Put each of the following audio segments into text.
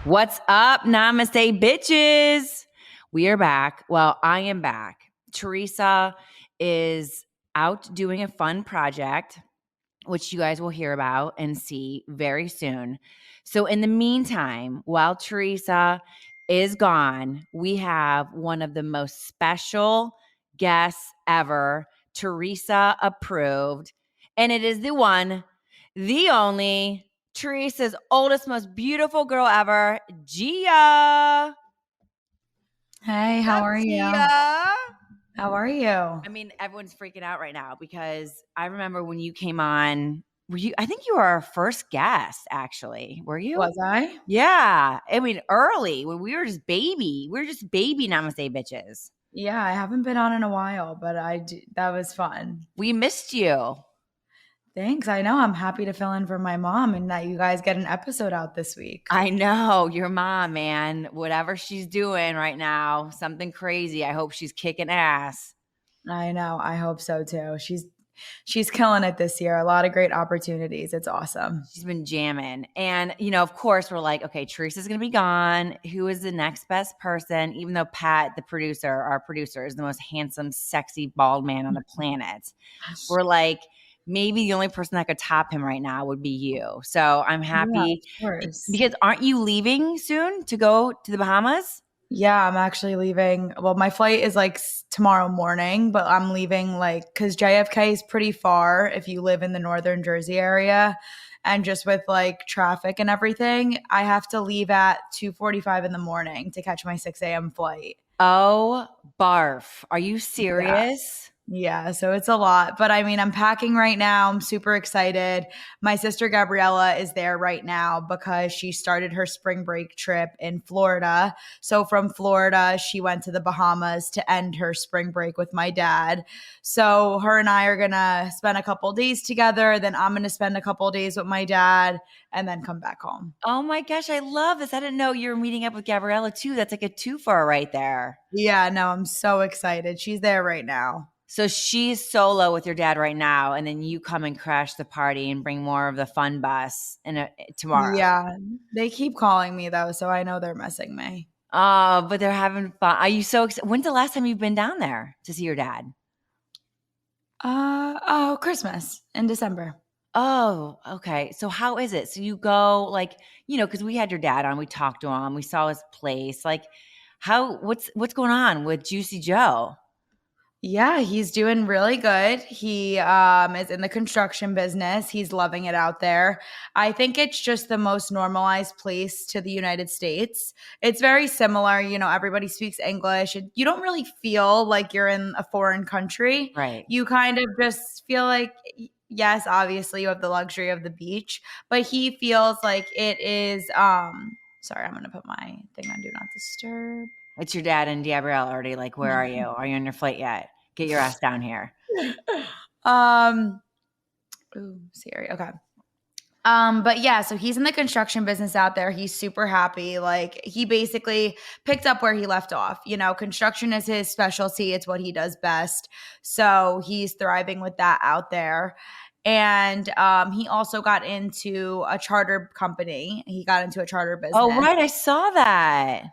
What's up, Namaste bitches? We are back. Well, I am back. Teresa is out doing a fun project, which you guys will hear about and see very soon. So in the meantime, while Teresa is gone, we have one of the most special guests ever, Teresa approved, and it is the one, the only, Teresa's oldest, most beautiful girl ever, Gia. Hey, how are you? Gia? How are you? I mean, everyone's freaking out right now because I remember when you came on, I think you were our first guest, actually. Were you? Was I? Yeah. I mean, early when we were just baby. We were just baby Namaste bitches. Yeah, I haven't been on in a while, but that was fun. We missed you. Thanks. I know. I'm happy to fill in for my mom and that you guys get an episode out this week. I know. Your mom, man. Whatever she's doing right now, something crazy. I hope she's kicking ass. I know. I hope so too. She's killing it this year. A lot of great opportunities. It's awesome. She's been jamming. And, of course, we're like, okay, Teresa's going to be gone. Who is the next best person? Even though Pat, our producer, is the most handsome, sexy, bald man on the planet. We're like, maybe the only person that could top him right now would be you. So I'm happy. Yeah, because aren't you leaving soon to go to the Bahamas? Yeah, I'm actually leaving. Well, my flight is like tomorrow morning, but I'm leaving because JFK is pretty far if you live in the northern Jersey area. And just with traffic and everything, I have to leave at 2:45 in the morning to catch my 6 a.m. flight. Oh, barf. Are you serious? Yeah, so it's a lot. But I mean, I'm packing right now. I'm super excited. My sister Gabriella is there right now because she started her spring break trip in Florida. So from Florida, she went to the Bahamas to end her spring break with my dad. So her and I are going to spend a couple days together. Then I'm going to spend a couple days with my dad and then come back home. Oh my gosh, I love this. I didn't know you were meeting up with Gabriella too. That's like a twofer right there. Yeah, no, I'm so excited. She's there right now. So she's solo with your dad right now, and then you come and crash the party and bring more of the fun bus tomorrow. Yeah, they keep calling me though, so I know they're missing me. Oh, but they're having fun. Are you so excited? When's the last time you've been down there to see your dad? Christmas in December. Oh, okay. So how is it? So you go because we had your dad on, we talked to him, we saw his place. What's going on with Juicy Joe? Yeah, he's doing really good. He is in the construction business. He's loving it out there. I think it's just the most normalized place to the United States. It's very similar. Everybody speaks English. You don't really feel like you're in a foreign country. Right. You kind of just feel like, yes, obviously you have the luxury of the beach, but he feels like it is, sorry, I'm going to put my thing on Do Not Disturb. It's your dad and Gabrielle already. Where are you? Are you on your flight yet? Get your ass down here. Siri. Okay. But yeah, so he's in the construction business out there. He's super happy. He basically picked up where he left off. Construction is his specialty. It's what he does best. So he's thriving with that out there. And he also got into a charter company. He got into a charter business. Oh, right. I saw that.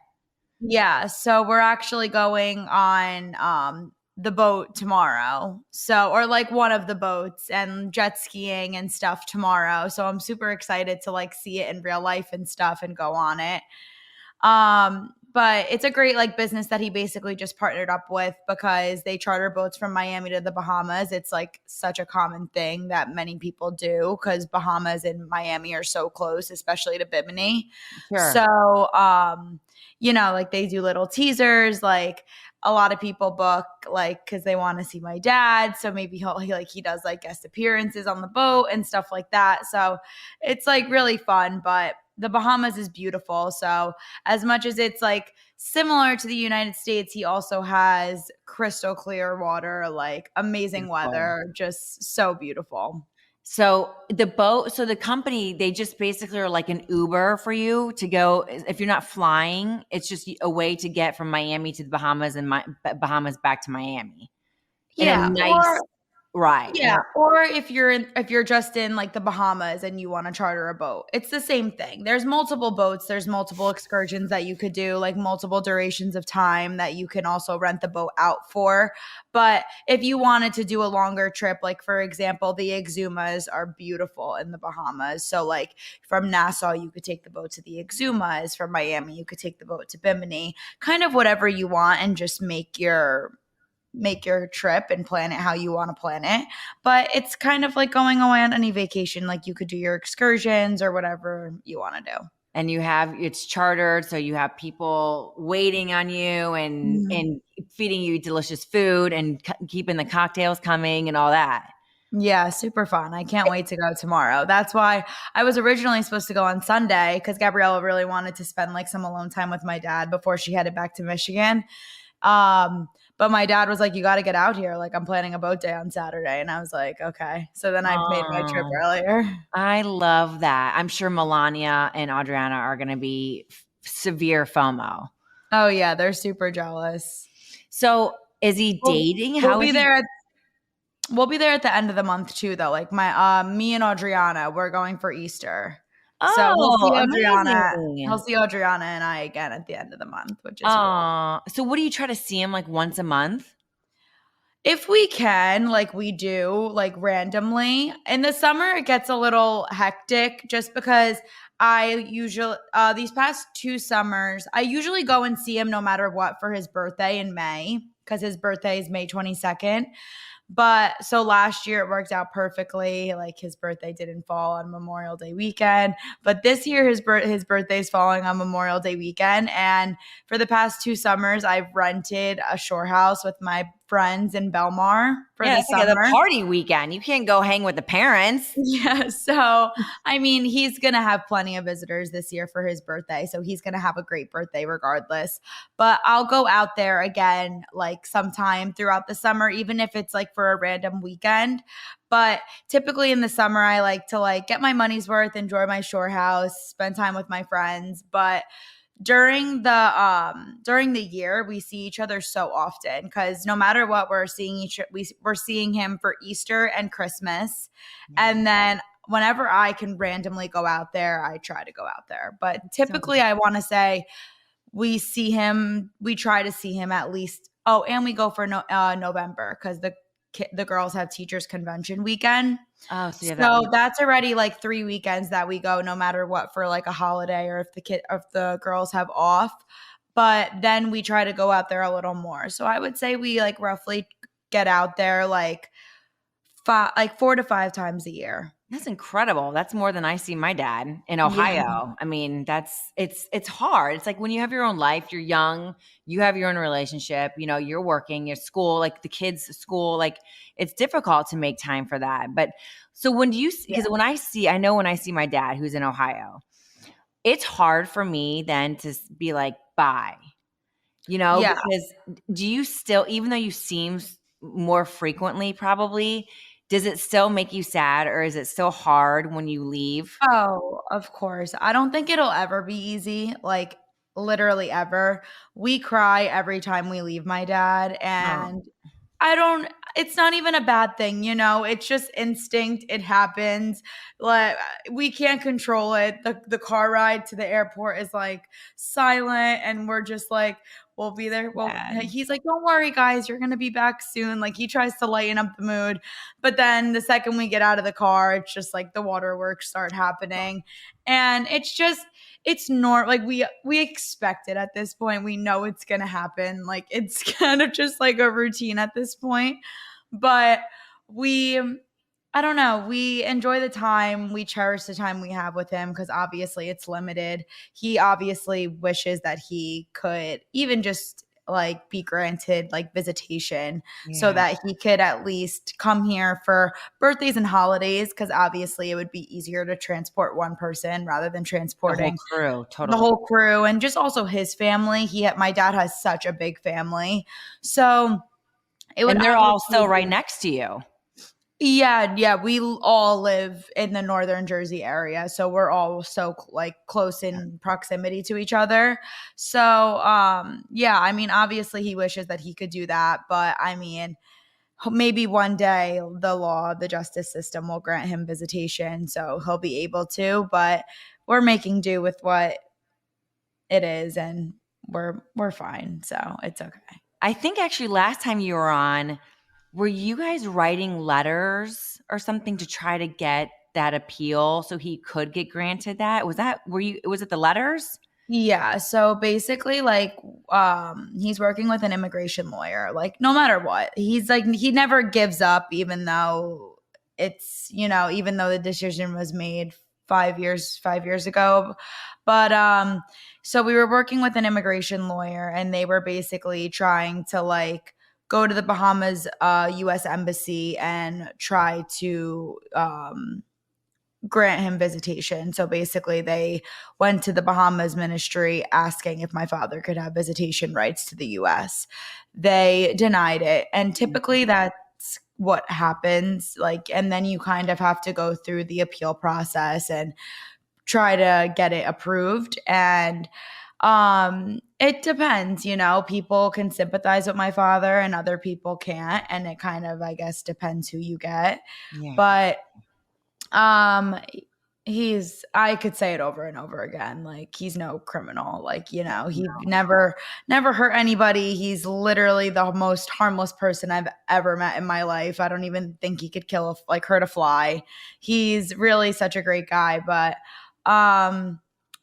Yeah, so we're actually going on the boat tomorrow. Or one of the boats and jet skiing and stuff tomorrow. So I'm super excited to see it in real life and stuff and go on it. But it's a great business that he basically just partnered up with because they charter boats from Miami to the Bahamas. It's such a common thing that many people do because Bahamas and Miami are so close, especially to Bimini. Sure. So, they do little teasers, a lot of people book because they want to see my dad. So maybe he does guest appearances on the boat and stuff like that. So it's really fun, but the Bahamas is beautiful. So as much as it's similar to the United States, he also has crystal clear water, amazing weather, just so beautiful. So the company, they just basically are like an Uber for you to go. If you're not flying, it's just a way to get from Miami to the Bahamas and Bahamas back to Miami. Yeah. Right. Yeah, or if you're just in like the Bahamas and you want to charter a boat, it's the same thing. There's multiple boats, there's multiple excursions that you could do, like multiple durations of time that you can also rent the boat out for. But if you wanted to do a longer trip, like for example, the Exumas are beautiful in the Bahamas. So like from Nassau, you could take the boat to the Exumas. From Miami, you could take the boat to Bimini. Kind of whatever you want, and just make your trip and plan it how you want to plan it. But it's kind of like going away on any vacation. Like you could do your excursions or whatever you want to do. And it's chartered, so you have people waiting on you and feeding you delicious food and keeping the cocktails coming and all that. Yeah, super fun. I can't wait to go tomorrow. That's why I was originally supposed to go on Sunday, because Gabriella really wanted to spend like some alone time with my dad before she headed back to Michigan. But my dad was like, you got to get out here. Like, I'm planning a boat day on Saturday. And I was like, okay. So then I made my trip Oh, earlier. I love that. I'm sure Melania and Adriana are going to be severe FOMO. Oh, yeah. They're super jealous. So is he dating? We'll be there. We'll be there at the end of the month too, though. Like me and Adriana, we're going for Easter. So Amazing. He'll see Adriana and I again at the end of the month, which is cool. So what do you try to see him like once a month? If we can, like we do, like randomly. In the summer, it gets a little hectic just because I usually, these past 2 summers, I usually go and see him no matter what for his birthday in May, because his birthday is May 22nd. But so last year it worked out perfectly. Like his birthday didn't fall on Memorial Day weekend, but this year his birthday is falling on Memorial Day weekend. And for the past 2 summers, I've rented a shore house with my friends in Belmar for the summer. Like the party weekend. You can't go hang with the parents. Yeah. So, I mean, he's going to have plenty of visitors this year for his birthday. So he's going to have a great birthday regardless. But I'll go out there again, like sometime throughout the summer, even if it's like for a random weekend. But typically in the summer, I like to like get my money's worth, enjoy my shore house, spend time with my friends. But during the year, we see each other so often, because no matter what, we're seeing him for Easter and Christmas. And then whenever I can randomly go out there, I try to go out there. But typically I want to say we try to see him at least. Oh, and we go for November, because the girls have teachers convention weekend. Oh, so that's already like 3 weekends that we go no matter what, for like a holiday, or if the girls have off. But then we try to go out there a little more. So I would say we like roughly get out there like 4 to 5 times a year. That's incredible. That's more than I see my dad in Ohio. Yeah. I mean, it's hard. It's like when you have your own life, you're young, you have your own relationship, you're working, your school, like the kids' school, like it's difficult to make time for that. But so when do you, because when I see my dad who's in Ohio, it's hard for me then to be like, bye, because do you still, even though you seem more frequently probably, does it still make you sad, or is it still hard when you leave? Oh, of course. I don't think it'll ever be easy, like literally ever. We cry every time we leave my dad, and it's not even a bad thing, it's just instinct. It happens. Like we can't control it. The car ride to the airport is like silent, and we're just like, we'll be there. Well, he's like, don't worry, guys, you're going to be back soon. Like he tries to lighten up the mood. But then the second we get out of the car, it's just like the waterworks start happening. And it's normal. Like we expect it at this point. We know it's going to happen. Like it's kind of just like a routine at this point. But I don't know. We enjoy the time. We cherish the time we have with him, because obviously it's limited. He obviously wishes that he could even just like be granted like visitation, so that he could at least come here for birthdays and holidays, because obviously it would be easier to transport one person rather than transporting the whole crew. Totally. The whole crew, and just also his family. My dad has such a big family. So and they're all still right next to you. Yeah. We all live in the northern Jersey area, so we're all so like close in proximity to each other. So, I mean, obviously he wishes that he could do that, but I mean, maybe one day the justice system will grant him visitation, so he'll be able to, but we're making do with what it is, and we're fine, so it's okay. I think actually last time you were on, were you guys writing letters or something to try to get that appeal so he could get granted that? Was it the letters? Yeah, so basically like he's working with an immigration lawyer. Like no matter what, he's like he never gives up even though it's, even though the decision was made 5 years ago. But so we were working with an immigration lawyer, and they were basically trying to like go to the Bahamas US embassy and try to grant him visitation. So basically, they went to the Bahamas ministry asking if my father could have visitation rights to the US. They denied it. And typically, that's what happens. Like, and then you kind of have to go through the appeal process and try to get it approved. And it depends, people can sympathize with my father and other people can't. And it kind of, I guess, depends who you get. Yeah. But I could say it over and over again, like he's no criminal, like he never hurt anybody. He's literally the most harmless person I've ever met in my life. I don't even think he could hurt a fly. He's really such a great guy, but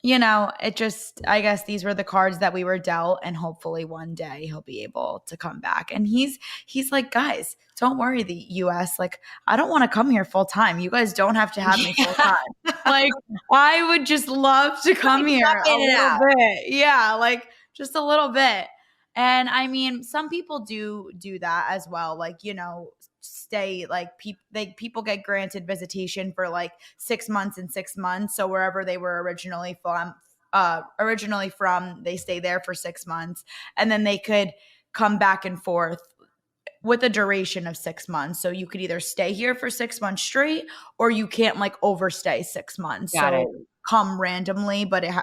it just, I guess these were the cards that we were dealt, and hopefully one day he'll be able to come back. And he's like, guys, don't worry, the US, like, I don't want to come here full time. You guys don't have to have me full time. Like, I would just love to come here a little bit. Yeah, like just a little bit. And I mean, some people do that as well. Like, stay like people get granted visitation for like 6 months and 6 months. So wherever they were originally from, they stay there for 6 months, and then they could come back and forth with a duration of 6 months. So you could either stay here for 6 months straight, or you can't like overstay 6 months. Got it. Come randomly, but it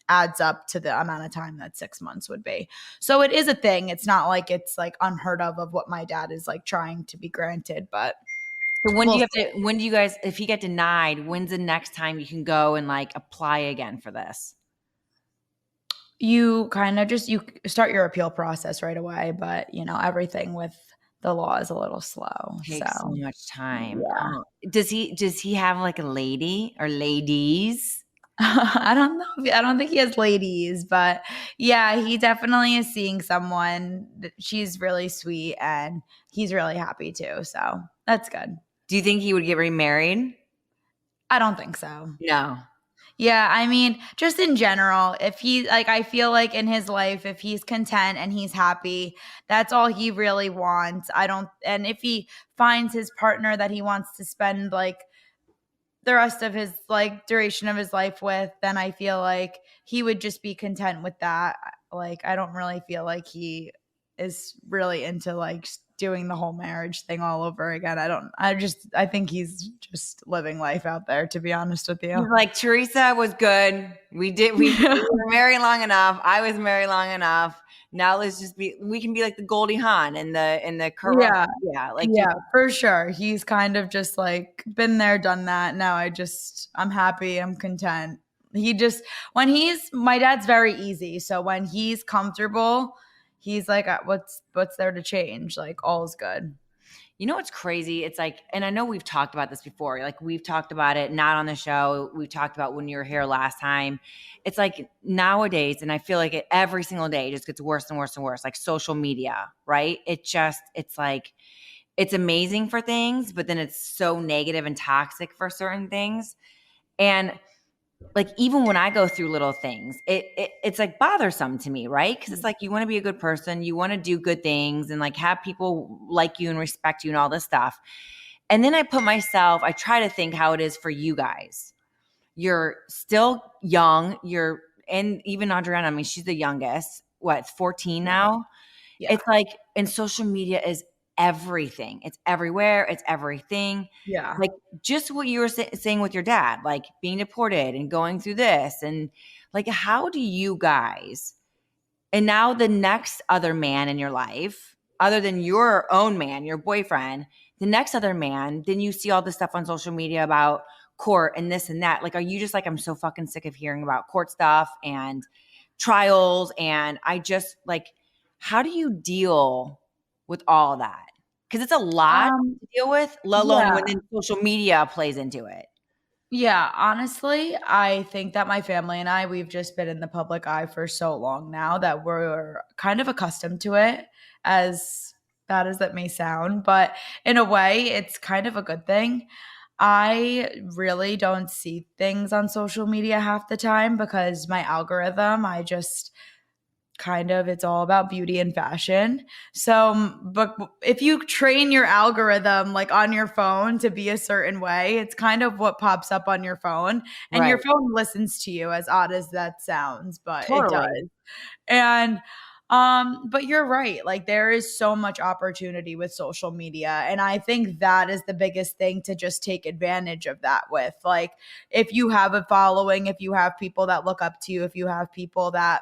adds up to the amount of time that 6 months would be. So it is a thing. It's not like it's like unheard of what my dad is like trying to be granted. But so when do you guys, if he get denied, when's the next time you can go and like apply again for this? You kind of you start your appeal process right away, but everything with the law is a little slow. Takes so much time. Yeah. Does he have like a lady or ladies? I don't know. I don't think he has ladies, but yeah, he definitely is seeing someone. She's really sweet, and he's really happy too. So that's good. Do you think he would get remarried? I don't think so. No. Yeah, I mean, just in general, if he I feel like in his life, if he's content and he's happy, that's all he really wants. And if he finds his partner that he wants to spend like the rest of his like duration of his life with, then I feel like he would just be content with that. Like, I don't really feel like he is really into like doing the whole marriage thing all over again. I think he's just living life out there, to be honest with you. He's like, Teresa was good. We were married long enough. I was married long enough. Now we can be like the Goldie Hawn and the current. Yeah, for sure. He's kind of just like been there, done that. Now I'm happy. I'm content. My dad's very easy. So when he's comfortable, he's like, what's there to change? Like, all's good. You know what's crazy? It's like, and I know we've talked about this before. Like, we've talked about it, not on the show. We talked about when you were here last time. It's like nowadays, and I feel like every single day it just gets worse and worse and worse. Like social media, right? It's like, it's amazing for things, but then it's so negative and toxic for certain things. And like, even when I go through little things, it's like bothersome to me, right? Because it's like, you want to be a good person, you want to do good things, and like have people like you and respect you and all this stuff. And then I try to think how it is for you guys. You're still young. And even Adriana, I mean, she's the youngest, 14 now? Yeah. It's like, and social media is everything. It's everywhere. It's everything. Yeah. Like just what you were saying with your dad, like being deported and going through this, and like, how do you guys, and now the next other man in your life, other than your own man, your boyfriend, the next other man, then you see all this stuff on social media about court and this and that. Like, are you just like, I'm so fucking sick of hearing about court stuff and trials? And I just like, how do you deal with all that? Because it's a lot to deal with, let alone when Yeah. then social media plays into it. Yeah, honestly, I think that my family and I, we've just been in the public eye for so long now that we're kind of accustomed to it, as bad as that may sound. But in a way, it's kind of a good thing. I really don't see things on social media half the time because my algorithm, I just kind of, it's all about beauty and fashion. So but if you train your algorithm like on your phone to be a certain way, it's kind of what pops up on your phone, and Right. your phone listens to you, as odd as that sounds, but it does. Totally. And but you're right, like there is so much opportunity with social media, and I think that is the biggest thing to just take advantage of that with. Like, if you have a following, if you have people that look up to you, if you have people that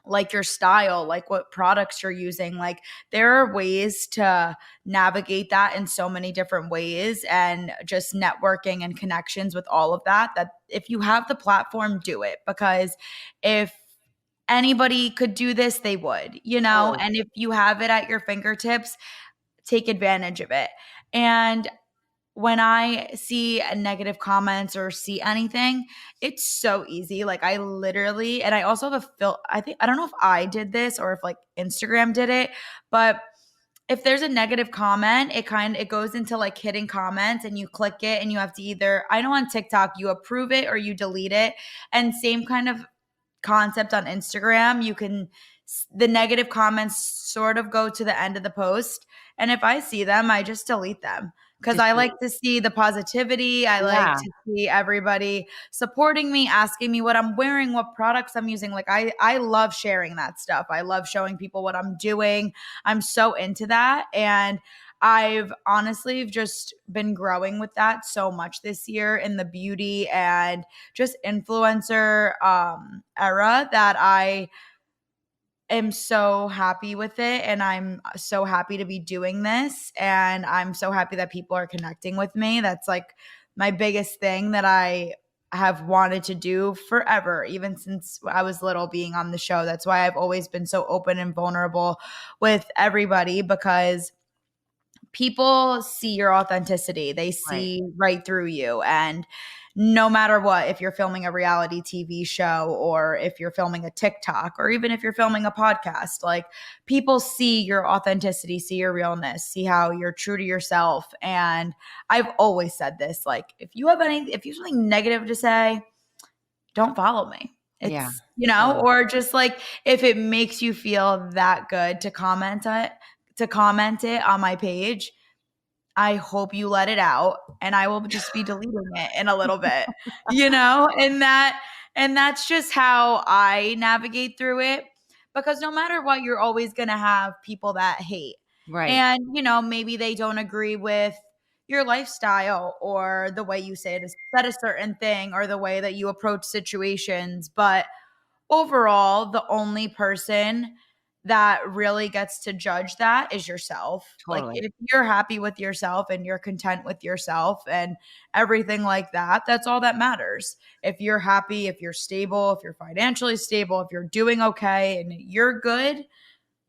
like your style, like what products you're using. Like, there are ways to navigate that in so many different ways, and just networking and connections with all of that. That if you have the platform, do it, because if anybody could do this, they would, Totally. and if you have it at your fingertips, take advantage of it. And when I see a negative comments or see anything, it's so easy. Like, I literally, and I also have I think, I don't know if I did this or if like Instagram did it, but if there's a negative comment, it goes into like hidden comments, and you click it, and you have to either, I know on TikTok, you approve it or you delete it. And same kind of concept on Instagram. The negative comments sort of go to the end of the post. And if I see them, I just delete them, because Just I like to see the positivity. I like yeah. to see everybody supporting me, asking me what I'm wearing, what products I'm using. Like, I love sharing that stuff. I love showing people what I'm doing. I'm so into that. And I've honestly just been growing with that so much this year in the beauty and just influencer era, that I am so happy with it, and I'm so happy to be doing this, and I'm so happy that people are connecting with me. That's like my biggest thing that I have wanted to do forever, even since I was little, being on the show. That's why I've always been so open and vulnerable with everybody, because people see your authenticity. They Right. see right through you. And no matter what, if you're filming a reality TV show, or if you're filming a TikTok, or even if you're filming a podcast, like, people see your authenticity, see your realness, see how you're true to yourself. And I've always said this, like, if you have something negative to say, don't follow me. Yeah. It's, Totally. or just like, if it makes you feel that good to comment it on my page, I hope you let it out, and I will just be deleting it in a little bit, and that's just how I navigate through it, because no matter what, you're always going to have people that hate. Right. And, maybe they don't agree with your lifestyle, or the way you said a certain thing, or the way that you approach situations. But overall, the only person that really gets to judge that is yourself. Like, Totally. if you're happy with yourself and you're content with yourself and everything like that, that's all that matters. If you're happy, if you're stable, if you're financially stable, if you're doing okay and you're good,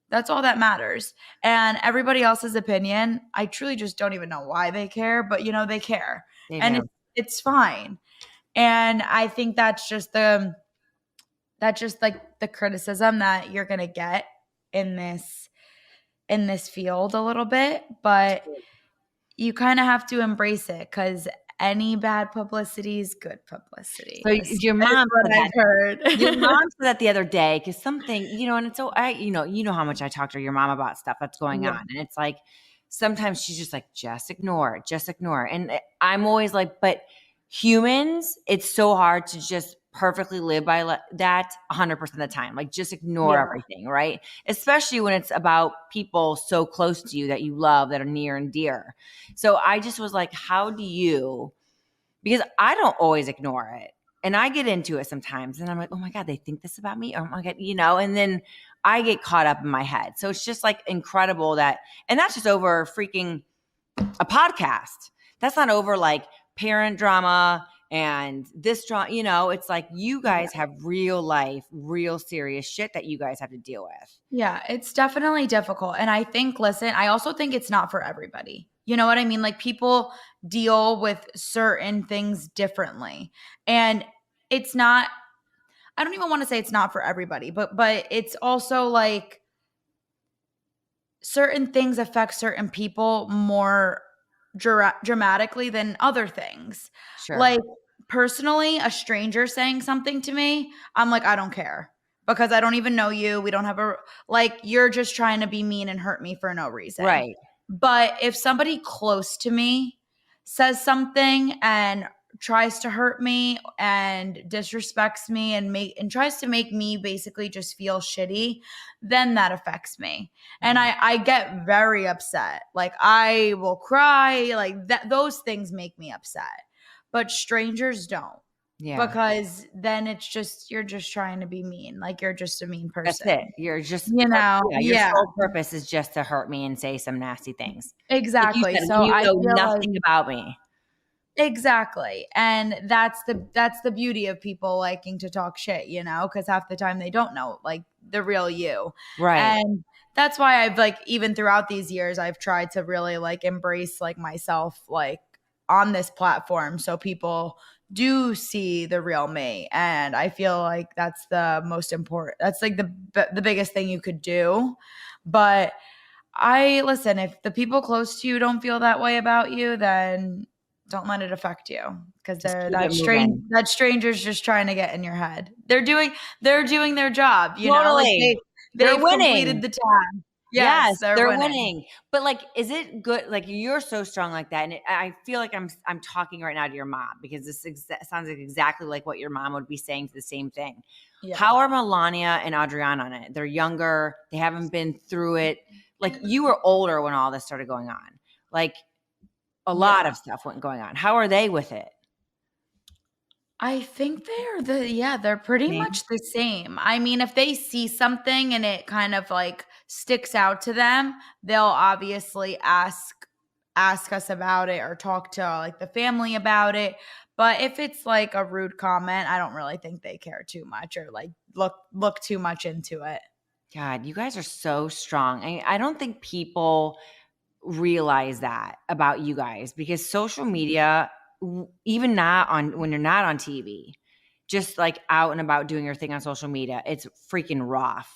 that's all that matters. And everybody else's opinion, I truly just don't even know why they care, but they care. They And do. it's fine. And I think that's just like the criticism that you're going to get in this field a little bit, but you kind of have to embrace it, because any bad publicity is good publicity, So is your mom what said I've that. heard. Your mom said that the other day, because something, and it's so you know how much I talk to your mom about stuff that's going Yeah. on, and it's like sometimes she's just like, just ignore it, just ignore it, and I'm always like, but humans, it's so hard to just perfectly live by that 100% of the time. Like, just ignore Yeah. everything, right? Especially when it's about people so close to you that you love, that are near and dear. So I just was like, how do you? Because I don't always ignore it. And I get into it sometimes, and I'm like, oh my God, they think this about me. Oh my God, and then I get caught up in my head. So it's just like incredible that, and that's just over freaking a podcast. That's not over like parent drama and this drama, you know, it's like you guys have real life, real serious shit that you guys have to deal with. Yeah, it's definitely difficult. And I think, listen, I also think it's not for everybody. You know what I mean? Like people deal with certain things differently. And it's not, I don't even want to say it's not for everybody, but it's also like certain things affect certain people more dramatically than other things. Sure. Like personally, a stranger saying something to me, I'm like, I don't care because I don't even know you. We don't have a, like, you're just trying to be mean and hurt me for no reason. Right. But if somebody close to me says something and tries to hurt me and disrespects me and tries to make me basically just feel shitty, then that affects me. And I get very upset. Like I will cry, like that, those things make me upset. But strangers don't. Yeah. Because then it's just, you're just trying to be mean. Like you're just a mean person. That's it. You're just, you know, your sole purpose is just to hurt me and say some nasty things. Exactly. Like you said, so you I know feel nothing like, about me. exactly. And that's the beauty of people liking to talk shit, you know, because half the time they don't know like the real you. Right. And that's why I've like, even throughout these years, I've tried to really like embrace like myself, like on this platform. So people do see the real me. And I feel like that's the most important, that's like the biggest thing you could do. But listen, if the people close to you don't feel that way about you, then don't let it affect you because that stranger's just trying to get in your head. They're doing their job, you know, like they've completed the task. Yes, they're winning. But like, is it good? Like you're so strong like that. And I feel like I'm talking right now to your mom because this sounds like exactly like what your mom would be saying to the same thing. Yeah. How are Melania and Adriana on it? They're younger. They haven't been through it. Like you were older when all this started going on. Like a lot of stuff went going on. How are they with it? I think they're pretty much the same. I mean, if they see something and it kind of like sticks out to them, they'll obviously ask us about it or talk to like the family about it. But if it's like a rude comment, I don't really think they care too much or like look too much into it. God, you guys are so strong. I don't think people realize that about you guys because social media, even not on when you're not on TV, just like out and about doing your thing on social media, it's freaking rough.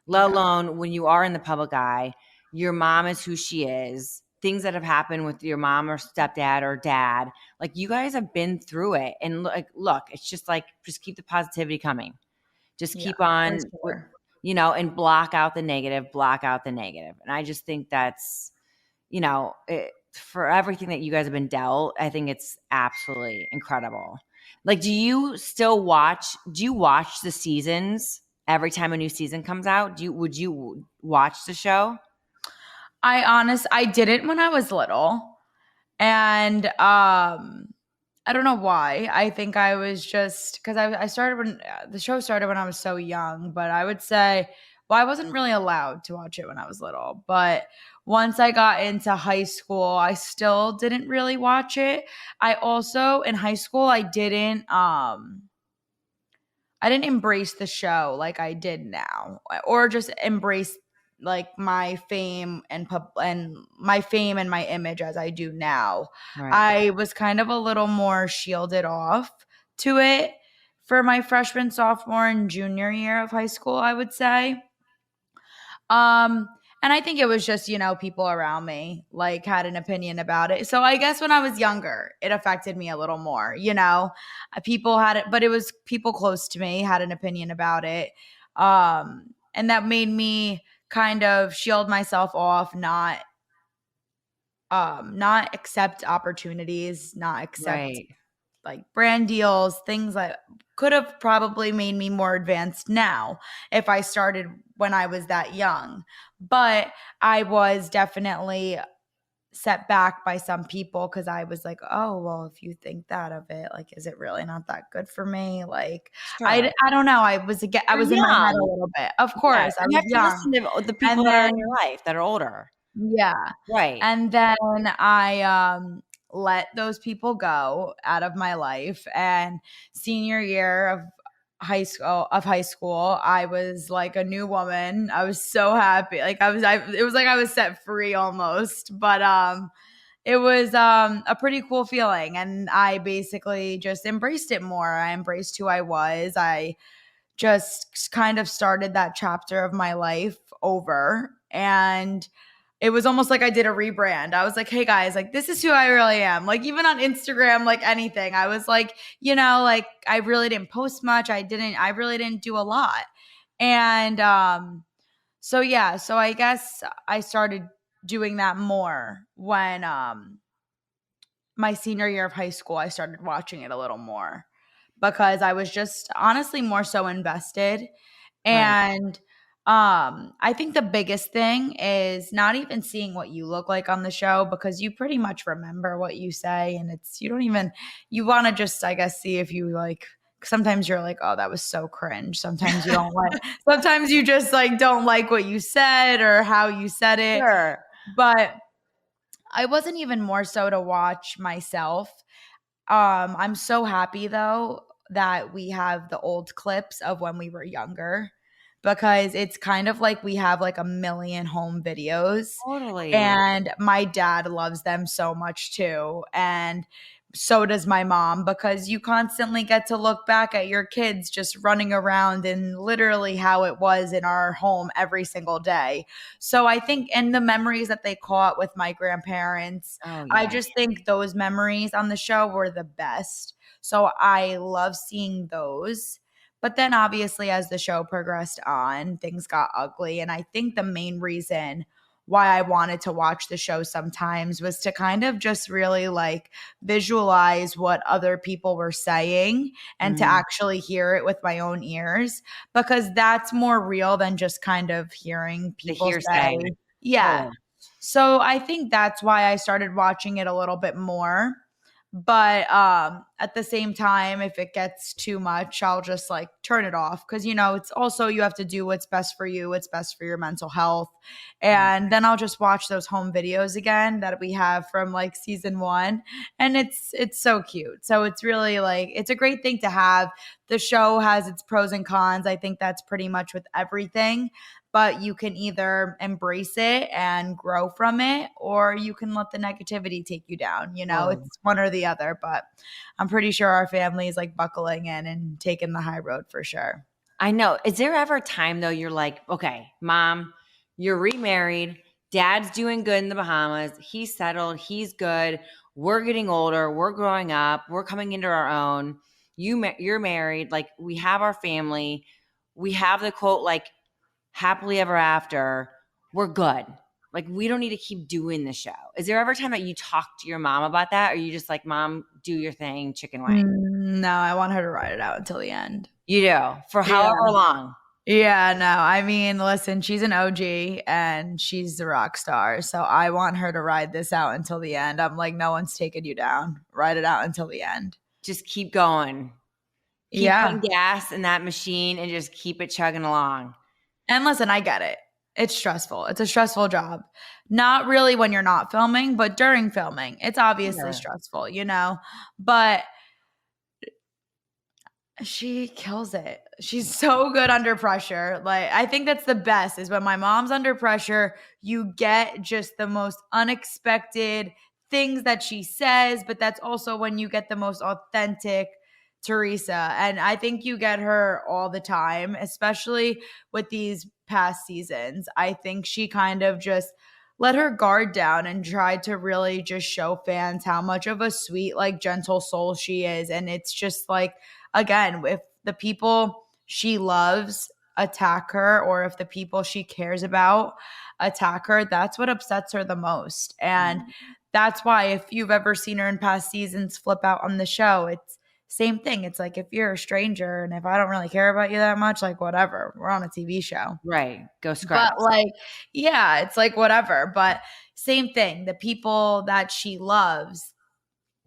Let alone when you are in the public eye, your mom is who she is. Things that have happened with your mom or stepdad or dad, like you guys have been through it. And like, look, it's just like, just keep the positivity coming. Just keep on, you know, and block out the negative. And I just think that's, you know, for everything that you guys have been dealt, I think it's absolutely incredible. Like, do you watch the seasons every time a new season comes out? Would you watch the show? I didn't when I was little. And I don't know why. I think I was just because I started when the show started when I was so young, but I would say, well, I wasn't really allowed to watch it when I was little. But once I got into high school, I still didn't really watch it. I also in high school I didn't embrace the show like I did now, or just embrace like my fame and my image as I do now. Right. I was kind of a little more shielded off to it for my freshman, sophomore, and junior year of high school, I would say. And I think it was just, you know, people around me like had an opinion about it. So I guess when I was younger, it affected me a little more, you know, people had it, but it was people close to me had an opinion about it. And that made me kind of shield myself off, not accept opportunities, not accept like brand deals, things that could have probably made me more advanced now if I started when I was that young. But I was definitely set back by some people because I was like, oh, well, if you think that of it, like, is it really not that good for me? Like, Sure. I don't know. I was You're in my head a young. little bit. Of Yeah, course, I you was have to young. listen to the people And that are in your then, life that are older. yeah. Right. And then I let those people go out of my life. And senior year of high school, I was like a new woman. I was so happy. Like it was like I was set free almost. But it was a pretty cool feeling, and I basically just embraced it more. I embraced who I was. I just kind of started that chapter of my life over, and it was almost like I did a rebrand. I was like, hey guys, like this is who I really am. Like even on Instagram, like anything, I was like, like I really didn't post much. I really didn't do a lot. And so yeah, so I guess I started doing that more when my senior year of high school. I started watching it a little more because I was just honestly more so invested. Right. And I think the biggest thing is not even seeing what you look like on the show, because you pretty much remember what you say, and it's you want to just, I guess, see if you like. Sometimes you're like, oh, that was so cringe. Sometimes you don't like, sometimes you just like don't like what you said or how you said it. Sure. But I wasn't even more so to watch myself. I'm so happy though that we have the old clips of when we were younger, because it's kind of like we have like a million home videos, Totally. and my dad loves them so much too. And so does my mom, because you constantly get to look back at your kids just running around and literally how it was in our home every single day. So I think, and the memories that they caught with my grandparents, Oh, I yeah. just think those memories on the show were the best. So I love seeing those. But then obviously, as the show progressed on, things got ugly. And I think the main reason why I wanted to watch the show sometimes was to kind of just really like visualize what other people were saying and to Mm. actually hear it with my own ears, because that's more real than just kind of hearing The people hearsay. say, yeah. Totally. So I think that's why I started watching it a little bit more. But at the same time, if it gets too much, I'll just like turn it off, because it's also, you have to do what's best for you, what's best for your mental health. Right. And then I'll just watch those home videos again that we have from like season 1, and it's so cute. So it's really like, it's a great thing to have. The show has its pros and cons. I think that's pretty much with everything, but you can either embrace it and grow from it, or you can let the negativity take you down. Totally. It's one or the other, but I'm pretty sure our family is like buckling in and taking the high road for sure. I know. Is there ever a time though you're like, okay, mom, you're remarried, dad's doing good in the Bahamas, he's settled, he's good, we're getting older, we're growing up, we're coming into our own. You're married, like we have our family, we have the quote like happily ever after, we're good. Like we don't need to keep doing the show. Is there ever a time that you talk to your mom about that, or you just like, mom, do your thing, chicken wing? No, I want her to ride it out until the end. You do for Yeah. however long. Yeah, no. I mean, listen, she's an OG and she's the rock star. So I want her to ride this out until the end. I'm like, no one's taking you down. Ride it out until the end. Just keep going. Keep Yeah. putting gas in that machine and just keep it chugging along. And listen, I get it. It's stressful. It's a stressful job. Not really when you're not filming, but during filming, it's obviously Sure. stressful, but she kills it. She's so good under pressure. Like, I think that's the best, is when my mom's under pressure, you get just the most unexpected things that she says, but that's also when you get the most authentic Teresa. And I think you get her all the time, especially with these past seasons. I think she kind of just let her guard down and tried to really just show fans how much of a sweet, like gentle soul she is. And it's just like, again, if the people she loves attack her, or if the people she cares about attack her, that's what upsets her the most. And that's why, if you've ever seen her in past seasons flip out on the show, it's same thing. It's like if you're a stranger and if I don't really care about you that much, like whatever, we're on a TV show. Right. Go But Scrubs. like, yeah, it's like whatever. But same thing. The people that she loves,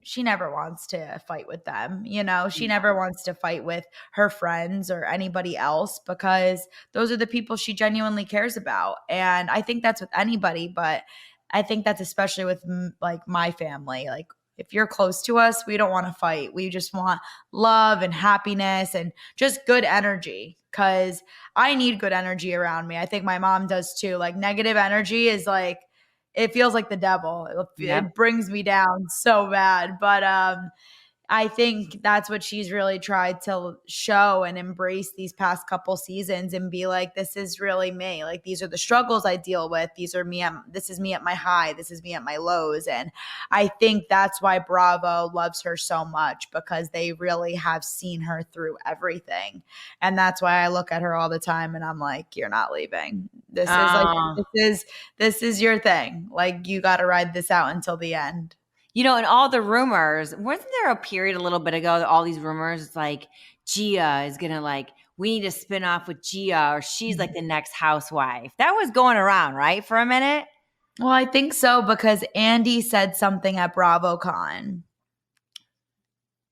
she never wants to fight with them. You know, she never wants to fight with her friends or anybody else because those are the people she genuinely cares about. And I think that's with anybody, but I think that's especially with like my family. Like, if you're close to us, we don't want to fight. We just want love and happiness and just good energy because I need good energy around me. I think my mom does too. Like, negative energy is like, it feels like the devil. Yep. It brings me down so bad. But I think that's what she's really tried to show and embrace these past couple seasons and be like, this is really me. Like, these are the struggles I deal with. These are me. This is me at my high. This is me at my lows. And I think that's why Bravo loves her so much, because they really have seen her through everything. And that's why I look at her all the time and I'm like, you're not leaving. This is like, this is your thing. Like, you got to ride this out until the end. You know, and all the rumors, wasn't there a period a little bit ago that all these rumors, it's like Gia is going to like, we need to spin off with Gia or she's like the next housewife. That was going around, right? For a minute. Well, I think so because Andy said something at BravoCon.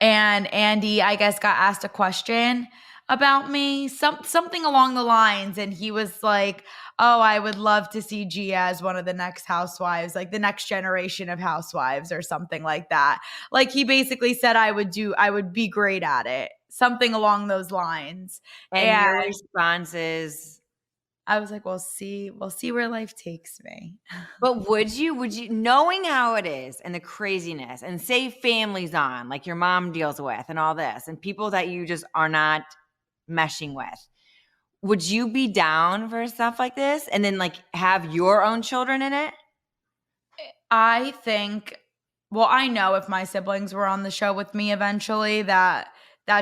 And Andy, I guess, got asked a question about me, something along the lines. And he was like, oh, I would love to see Gia as one of the next housewives, like the next generation of housewives or something like that. Like, he basically said I would be great at it. Something along those lines. And your response is, I was like, we'll see where life takes me. but would you, knowing how it is and the craziness and say families on, like your mom deals with and all this and people that you just are not meshing with, would you be down for stuff like this and then like have your own children in it? I think, well, I know if my siblings were on the show with me eventually that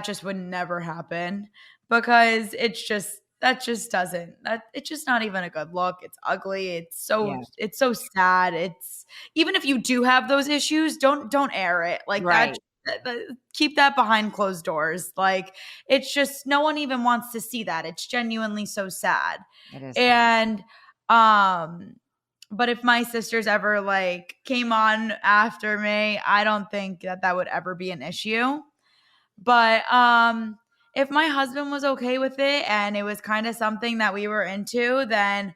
just would never happen because it's just not even a good look. It's ugly. It's so sad. It's, even if you do have those issues, don't air it like right. that. Keep that behind closed doors. Like, it's just, no one even wants to see that. It's genuinely so sad. It is and but if my sisters ever like came on after me, I don't think that would ever be an issue. But if my husband was okay with it and it was kind of something that we were into, then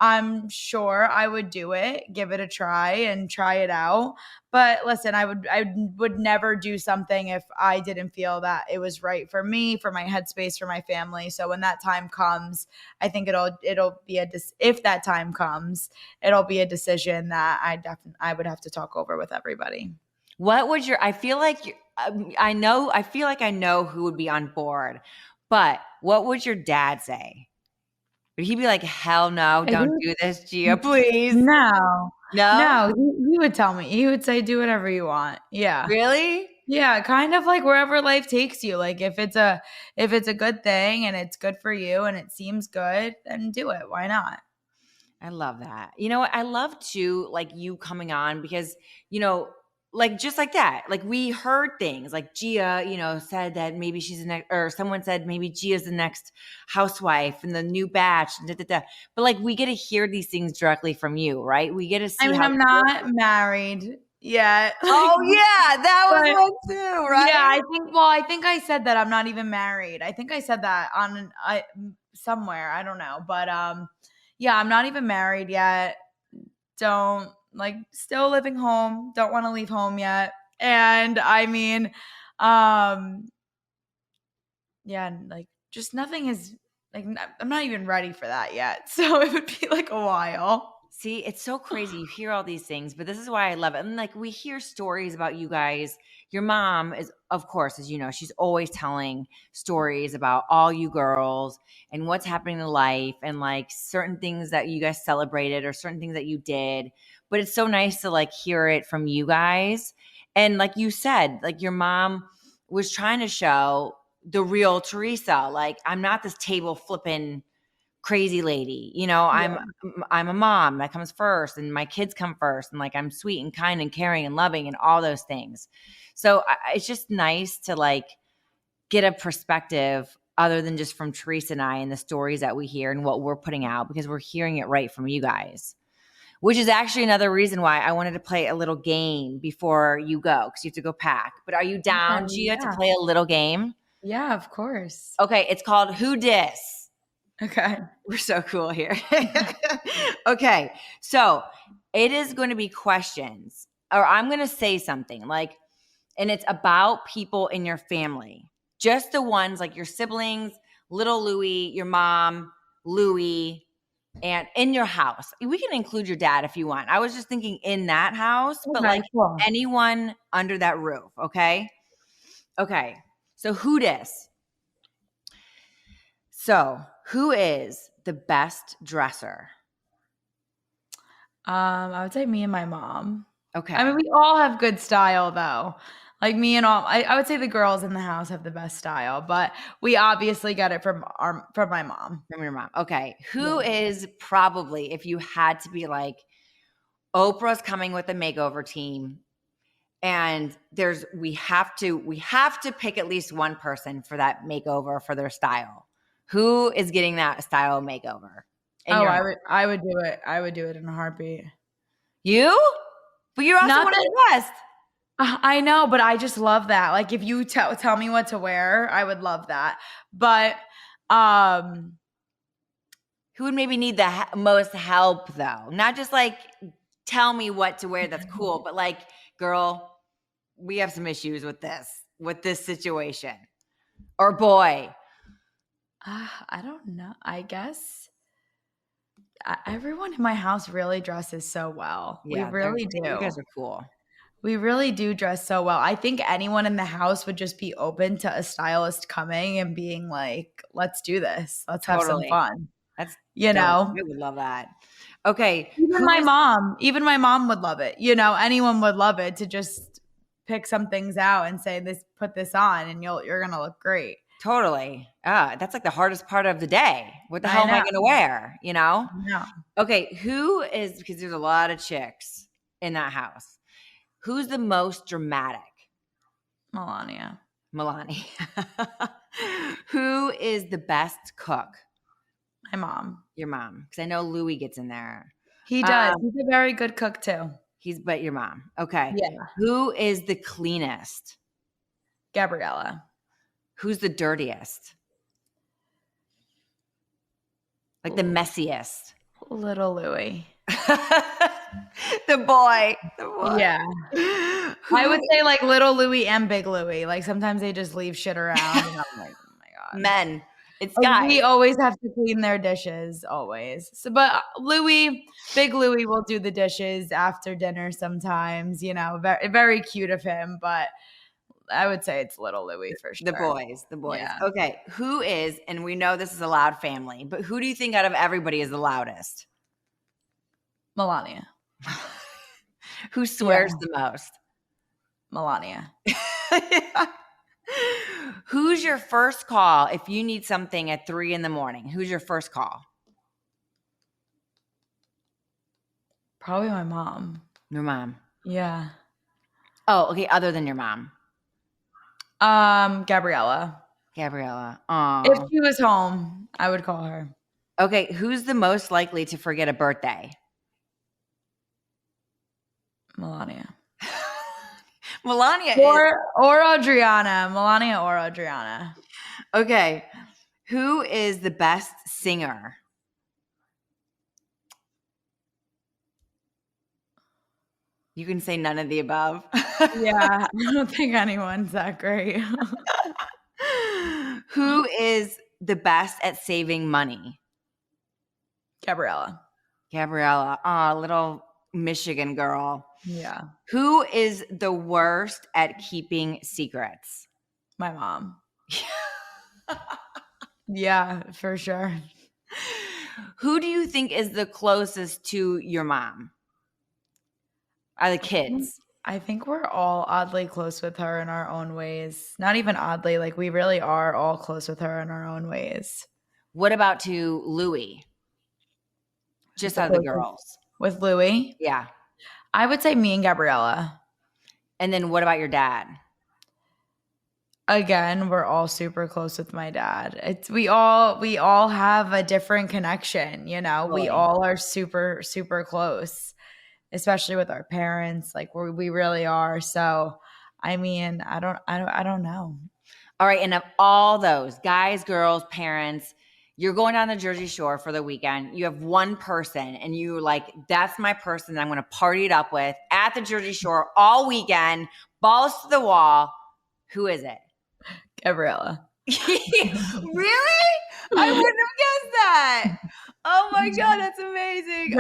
I'm sure I would do it, give it a try and try it out. But listen, I would never do something if I didn't feel that it was right for me, for my headspace, for my family. So when that time comes, I think it'll be if that time comes, it'll be a decision that I would have to talk over with everybody. What would I feel like I know who would be on board, but what would your dad say? Would he be like, hell no, don't do this, Gia, please? No. No? He would tell me. He would say, do whatever you want. Yeah. Really? Yeah, kind of like wherever life takes you. Like, if it's a good thing and it's good for you and it seems good, then do it. Why not? I love that. You know what? I love too, like you coming on because, you know, like just like that, like we heard things like Gia, you know, said that maybe she's the next, or someone said maybe Gia's the next housewife in the new batch. But like we get to hear these things directly from you, right? We get to see. I mean, I'm not married yet. Oh yeah, that was one too, right? Yeah, I think I said that I'm not even married. I think I said that on somewhere. I don't know, but yeah, I'm not even married yet. Still living home, don't want to leave home yet. And I mean, yeah, like just nothing is like, I'm not even ready for that yet. So it would be like a while. See, it's so crazy. You hear all these things, but this is why I love it. And like we hear stories about you guys. Your mom is, of course, as you know, she's always telling stories about all you girls and what's happening in life and like certain things that you guys celebrated or certain things that you did. But it's so nice to like hear it from you guys. And like you said, like your mom was trying to show the real Teresa. Like, I'm not this table flipping crazy lady. You know, Yeah. I'm a mom that comes first, and my kids come first, and like I'm sweet and kind and caring and loving and all those things. So it's just nice to like get a perspective other than just from Teresa and I and the stories that we hear and what we're putting out, because we're hearing it right from you guys. Which is actually another reason why I wanted to play a little game before you go, because you have to go pack. But are you down, Okay, Gia, to yeah. play a little game? Yeah, of course. Okay, it's called Hurrdat. Okay. We're so cool here. Okay, so it is going to be questions, or I'm going to say something like, and it's about people in your family, just the ones like your siblings, little Louie, your mom, Louie, and in your house. We can include your dad if you want. I was just thinking in that house, but Okay, like cool. anyone under that roof, okay? Okay, so who dis? So who is the best dresser? I would say me and my mom. Okay. I mean, we all have good style though. Like me and all, I would say the girls in the house have the best style, but we obviously get it from my mom. From your mom. Okay. Who Yeah. is probably, if you had to be like, Oprah's coming with a makeover team, and we have to pick at least one person for that makeover for their style. Who is getting that style makeover? Oh, I would do it. I would do it in a heartbeat. You? But you're also Not one of that the best. I know, but I just love that. Like if you tell me what to wear, I would love that. But Who would maybe need the most help though? Not just like tell me what to wear that's cool, but like, girl, we have some issues with this situation. Or boy. I don't know. I guess everyone in my house really dresses so well. We Yeah, really you do. guys are cool. We really do dress so well. I think anyone in the house would just be open to a stylist coming and being like, let's do this. Let's have some Totally. fun. That's You dope. know? I would love that. Okay. Even my mom would love it. You know, anyone would love it to just pick some things out and say put this on and you're going to look great. Totally. That's like the hardest part of the day. What the hell am I going to wear? You know? Yeah. Okay. Who is, because there's a lot of chicks in that house. Who's the most dramatic? Melania. Who is the best cook? My mom. Your mom. Because I know Louis gets in there. He does. He's a very good cook too. But your mom. Okay. Yeah. Who is the cleanest? Gabriella. Who's the dirtiest? Like the messiest? Little Louie. The boy. Yeah. I would say like little Louie and big Louie. Like sometimes they just leave shit around and I'm like, oh my God. Men. It's guys. We always have to clean their dishes, always. So, but big Louie will do the dishes after dinner sometimes, you know, very, very cute of him, but I would say it's little Louie for sure. The boys. Yeah. Okay. Who is, and we know this is a loud family, but who do you think out of everybody is the loudest? Melania. Who swears the most? Melania. Yeah. Who's your first call if you need something at 3 a.m? Who's your first call? Probably my mom. Your mom. Yeah. Oh, okay. Other than your mom. Gabriella. Aw. If she was home, I would call her. Okay. Who's the most likely to forget a birthday? Melania. Melania or Adriana. Melania or Adriana. Okay. Who is the best singer? You can say none of the above. Yeah, I don't think anyone's that great. Who is the best at saving money? Gabriella. Aw, little Michigan girl. Yeah. Who is the worst at keeping secrets? My mom. Yeah, for sure. Who do you think is the closest to your mom? Are the kids? I think we're all oddly close with her in our own ways. Not even oddly, like we really are all close with her in our own ways. What about to Louie? Just out of the girls. With Louie? Yeah. I would say me and Gabriella. And then what about your dad? Again, we're all super close with my dad. We all have a different connection, you know. Totally. We all are super, super close, especially with our parents. Like we really are. So, I mean, I don't know. All right, and of all those guys, girls, parents, you're going down the Jersey Shore for the weekend. You have one person, and you're like, "That's my person that I'm going to party it up with at the Jersey Shore all weekend, balls to the wall." Who is it? Gabriella. Really? I wouldn't have guessed that. Oh my God, that's amazing.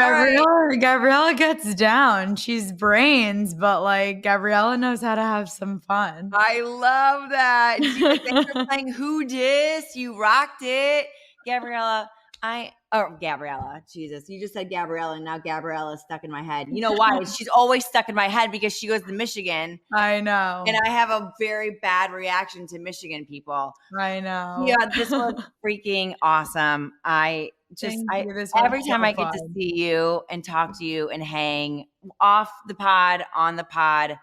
Gabriella gets down. She's brains, but like Gabriella knows how to have some fun. I love that. Thanks for playing Who Dis. You rocked it. Gabriella, Jesus. You just said Gabriella, and now Gabriella is stuck in my head. You know why? She's always stuck in my head because she goes to Michigan. I know. And I have a very bad reaction to Michigan people. I know. Yeah, this was freaking awesome. Every time I get to see you and talk to you and hang off the pod, on the pod,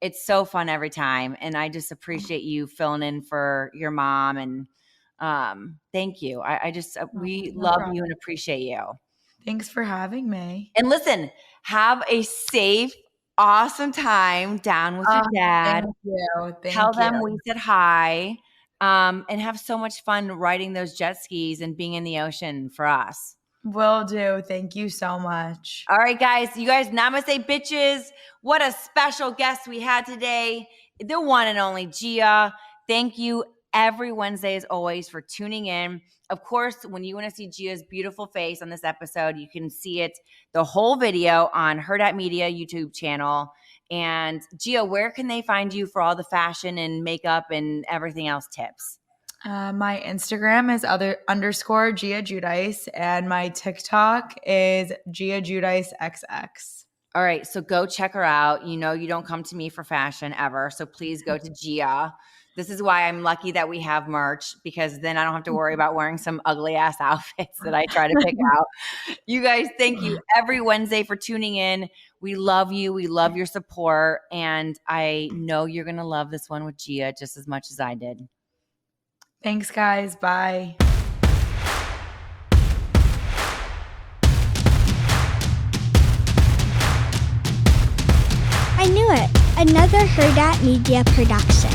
it's so fun every time. And I just appreciate you filling in for your mom. And thank you. We love you and appreciate you. Thanks for having me. And listen, have a safe, awesome time down with your dad. Thank you. Tell them we said hi. And have so much fun riding those jet skis and being in the ocean for us. Will do. Thank you so much. All right, guys. You guys, namaste, bitches. What a special guest we had today. The one and only Gia. Thank you every Wednesday, as always, for tuning in. Of course, when you want to see Gia's beautiful face on this episode, you can see it, the whole video on Hurrdat Media YouTube channel. And Gia, where can they find you for all the fashion and makeup and everything else tips? My Instagram is _Gia Giudice, and my TikTok is Gia Giudice XX. All right, so go check her out. You know you don't come to me for fashion ever, so please go to Gia. This is why I'm lucky that we have merch, because then I don't have to worry about wearing some ugly ass outfits that I try to pick out. You guys, thank you every Wednesday for tuning in. We love you. We love your support. And I know you're going to love this one with Gia just as much as I did. Thanks, guys. Bye. I knew it. Another Hurrdat Media Production.